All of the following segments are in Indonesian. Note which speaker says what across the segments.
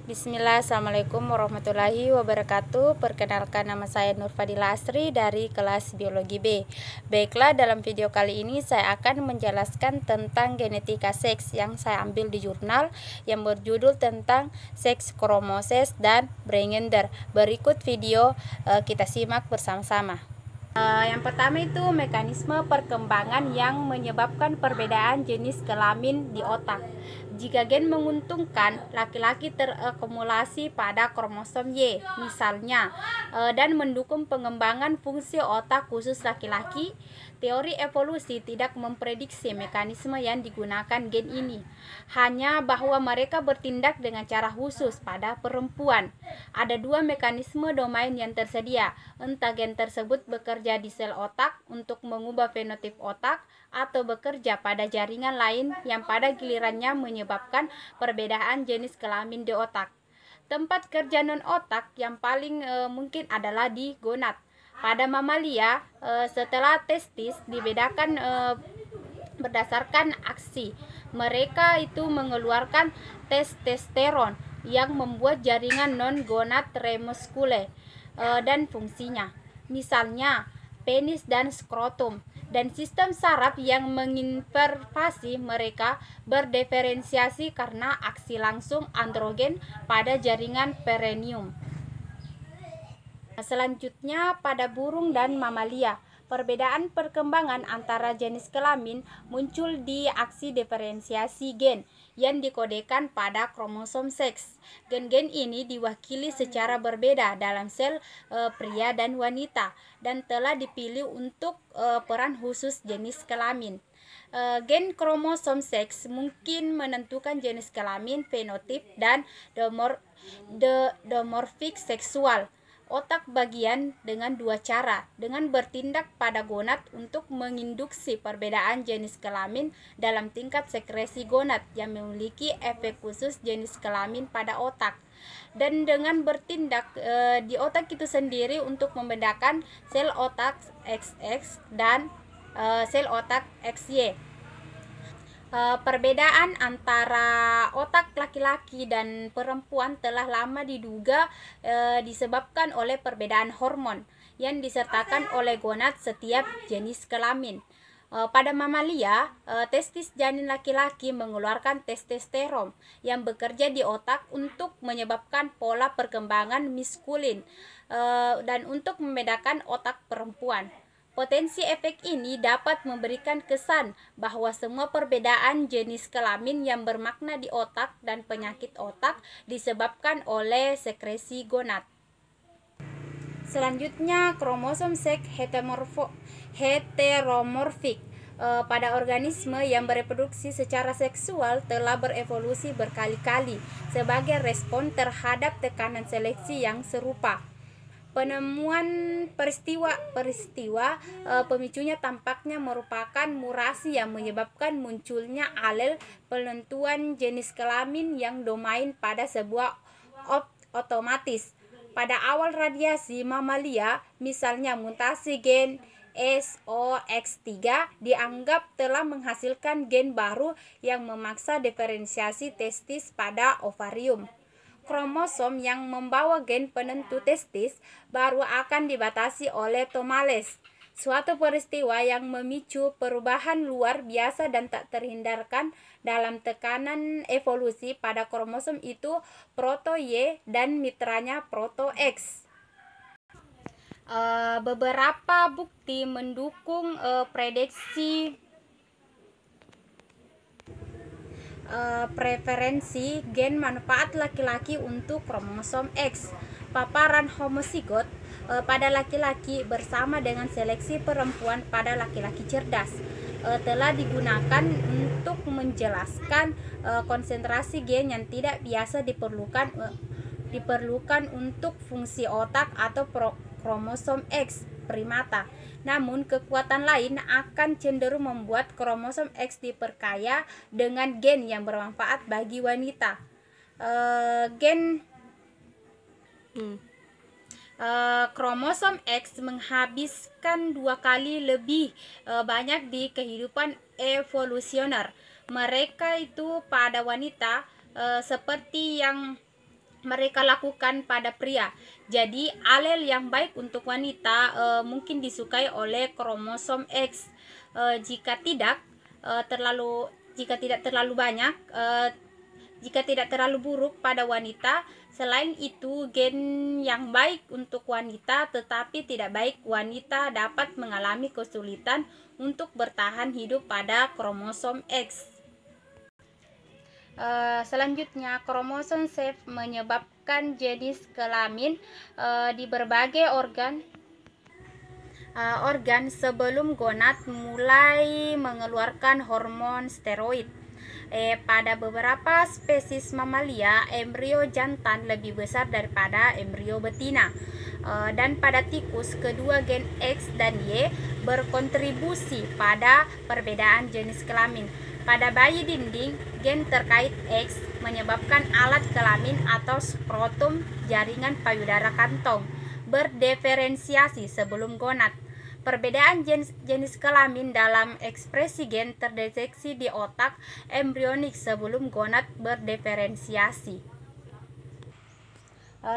Speaker 1: Bismillah, Assalamualaikum warahmatullahi wabarakatuh. Perkenalkan, nama saya Nur Fadila Asri dari kelas Biologi B. Baiklah, dalam video kali ini saya akan menjelaskan tentang genetika seks yang saya ambil di jurnal yang berjudul tentang seks, kromoses, dan brain gender. Berikut video kita simak bersama-sama. Yang pertama itu mekanisme perkembangan yang menyebabkan perbedaan jenis kelamin di otak. Jika gen menguntungkan, laki-laki terakumulasi pada kromosom Y misalnya, dan mendukung pengembangan fungsi otak khusus laki-laki, teori evolusi tidak memprediksi mekanisme yang digunakan gen ini, hanya bahwa mereka bertindak dengan cara khusus pada perempuan. Ada dua mekanisme domain yang tersedia, entah gen tersebut bekerja di sel otak untuk mengubah fenotip otak atau bekerja pada jaringan lain yang pada gilirannya menyebabkan perbedaan jenis kelamin di otak. Tempat kerja non-otak yang paling mungkin adalah di gonad. Pada mamalia, setelah testis dibedakan berdasarkan aksi, mereka itu mengeluarkan testosteron yang membuat jaringan non-gonad remuskule dan fungsinya, misalnya penis dan skrotum, dan sistem saraf yang menginnervasi mereka berdiferensiasi karena aksi langsung androgen pada jaringan perineum. Selanjutnya, pada burung dan mamalia, perbedaan perkembangan antara jenis kelamin muncul di aksi diferensiasi gen yang dikodekan pada kromosom seks. Gen-gen ini diwakili secara berbeda dalam sel pria dan wanita dan telah dipilih untuk peran khusus jenis kelamin. Gen kromosom seks mungkin menentukan jenis kelamin, fenotip, dan dimorfik seksual otak bagian dengan dua cara, dengan bertindak pada gonad untuk menginduksi perbedaan jenis kelamin dalam tingkat sekresi gonad yang memiliki efek khusus jenis kelamin pada otak, dan dengan bertindak di otak itu sendiri untuk membedakan sel otak XX dan sel otak XY. Perbedaan antara otak laki-laki dan perempuan telah lama diduga disebabkan oleh perbedaan hormon yang disertakan oleh gonad setiap jenis kelamin. Pada mamalia, testis janin laki-laki mengeluarkan testosteron yang bekerja di otak untuk menyebabkan pola perkembangan maskulin dan untuk membedakan otak perempuan. Potensi efek ini dapat memberikan kesan bahwa semua perbedaan jenis kelamin yang bermakna di otak dan penyakit otak disebabkan oleh sekresi gonad. Selanjutnya, kromosom seks heteromorfik pada organisme yang bereproduksi secara seksual telah berevolusi berkali-kali sebagai respon terhadap tekanan seleksi yang serupa. Penemuan peristiwa pemicunya tampaknya merupakan mutasi yang menyebabkan munculnya alel penentuan jenis kelamin yang domain pada sebuah otomatis. Pada awal radiasi mamalia, misalnya mutasi gen SOX3 dianggap telah menghasilkan gen baru yang memaksa diferensiasi testis pada ovarium. Kromosom yang membawa gen penentu testis baru akan dibatasi oleh tomales, suatu peristiwa yang memicu perubahan luar biasa dan tak terhindarkan dalam tekanan evolusi pada kromosom itu proto Y dan mitranya proto X. Beberapa bukti mendukung prediksi preferensi gen manfaat laki-laki untuk kromosom X. Paparan homozigot pada laki-laki bersama dengan seleksi perempuan pada laki-laki cerdas telah digunakan untuk menjelaskan konsentrasi gen yang tidak biasa diperlukan untuk fungsi otak atau kromosom X primata. Namun, kekuatan lain akan cenderung membuat kromosom X diperkaya dengan gen yang bermanfaat bagi wanita. Kromosom X menghabiskan 2 kali lebih banyak di kehidupan evolusioner mereka itu pada wanita, seperti yang mereka lakukan pada pria. Jadi alel yang baik untuk wanita mungkin disukai oleh kromosom X. Jika tidak terlalu banyak, jika tidak terlalu buruk pada wanita. Selain itu, gen yang baik untuk wanita tetapi tidak baik wanita dapat mengalami kesulitan untuk bertahan hidup pada kromosom X. Selanjutnya, kromosom Y menyebabkan jenis kelamin di berbagai organ sebelum gonad mulai mengeluarkan hormon steroid. Pada beberapa spesies mamalia, embrio jantan lebih besar daripada embrio betina. Dan pada tikus, kedua gen X dan Y berkontribusi pada perbedaan jenis kelamin. Pada bayi dinding, gen terkait X menyebabkan alat kelamin atau skrotum jaringan payudara kantong berdiferensiasi sebelum gonad. Perbedaan jenis kelamin dalam ekspresi gen terdeteksi di otak embrionik sebelum gonad berdiferensiasi.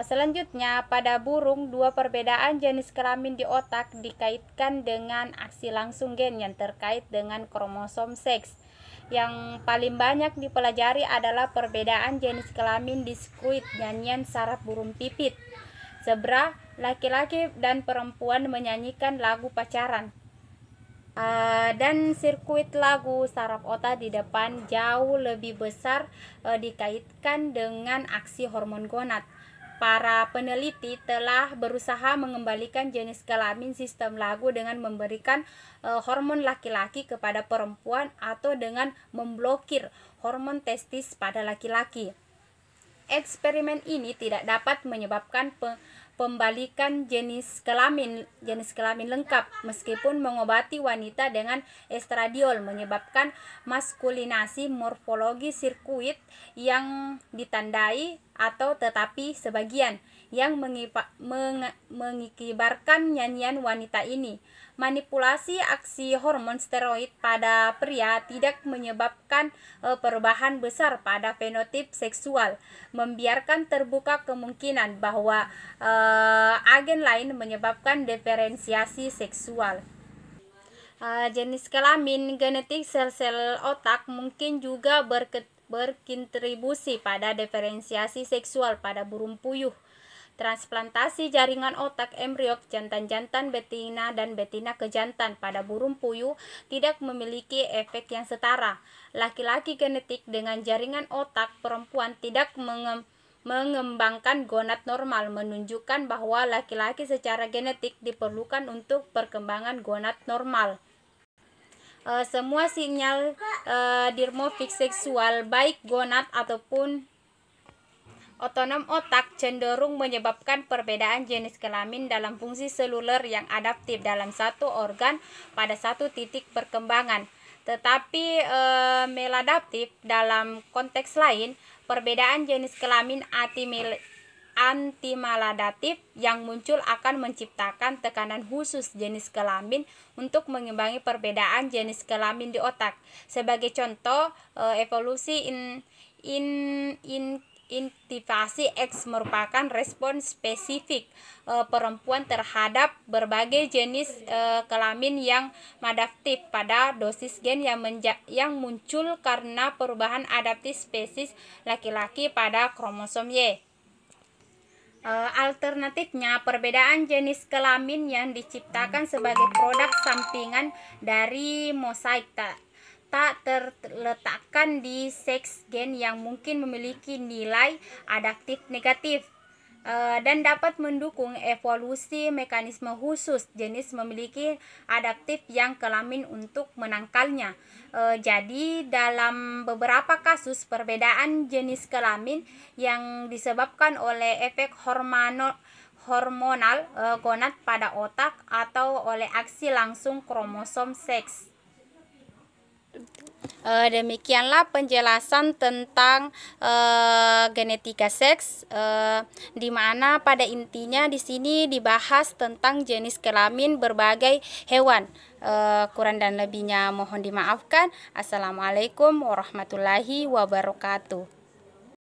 Speaker 1: Selanjutnya, pada burung, dua perbedaan jenis kelamin di otak dikaitkan dengan aksi langsung gen yang terkait dengan kromosom seks. Yang paling banyak dipelajari adalah perbedaan jenis kelamin di sirkuit nyanyian saraf burung pipit. Zebra, laki-laki dan perempuan menyanyikan lagu pacaran. Dan sirkuit lagu saraf otak di depan jauh lebih besar dikaitkan dengan aksi hormon gonad. Para peneliti telah berusaha mengembalikan jenis kelamin sistem lagu dengan memberikan hormon laki-laki kepada perempuan atau dengan memblokir hormon testis pada laki-laki. Eksperimen ini tidak dapat menyebabkan pembalikan jenis kelamin lengkap, meskipun mengobati wanita dengan estradiol menyebabkan maskulinasi morfologi sirkuit yang ditandai atau tetapi sebagian yang mengibarkan nyanyian wanita ini. Manipulasi aksi hormon steroid pada pria tidak menyebabkan perubahan besar pada fenotip seksual, membiarkan terbuka kemungkinan bahwa agen lain menyebabkan diferensiasi seksual. Jenis kelamin genetik sel-sel otak mungkin juga berkontribusi pada diferensiasi seksual pada burung puyuh. Transplantasi jaringan otak embrio jantan-jantan betina dan betina ke jantan pada burung puyuh tidak memiliki efek yang setara. Laki-laki genetik dengan jaringan otak perempuan tidak mengembangkan gonad normal, menunjukkan bahwa laki-laki secara genetik diperlukan untuk perkembangan gonad normal. Semua sinyal dimorfik seksual, baik gonad ataupun otonom otak, cenderung menyebabkan perbedaan jenis kelamin dalam fungsi seluler yang adaptif dalam satu organ pada satu titik perkembangan. Tetapi maladaptif dalam konteks lain, perbedaan jenis kelamin antimaladatif yang muncul akan menciptakan tekanan khusus jenis kelamin untuk mengimbangi perbedaan jenis kelamin di otak. Sebagai contoh, evolusi inaktivasi X merupakan respons spesifik perempuan terhadap berbagai jenis kelamin yang maladaptif pada dosis gen yang muncul karena perubahan adaptif spesies laki-laki pada kromosom Y. Alternatifnya, perbedaan jenis kelamin yang diciptakan sebagai produk sampingan dari mosaik tak terletakkan di seks gen yang mungkin memiliki nilai adaptif negatif dan dapat mendukung evolusi mekanisme khusus jenis memiliki adaptif yang kelamin untuk menangkalnya. Jadi dalam beberapa kasus perbedaan jenis kelamin yang disebabkan oleh efek hormonal gonad pada otak atau oleh aksi langsung kromosom seks. Demikianlah penjelasan tentang genetika seks, di mana pada intinya di sini dibahas tentang jenis kelamin berbagai hewan. Kurang dan lebihnya mohon dimaafkan. Assalamualaikum warahmatullahi wabarakatuh.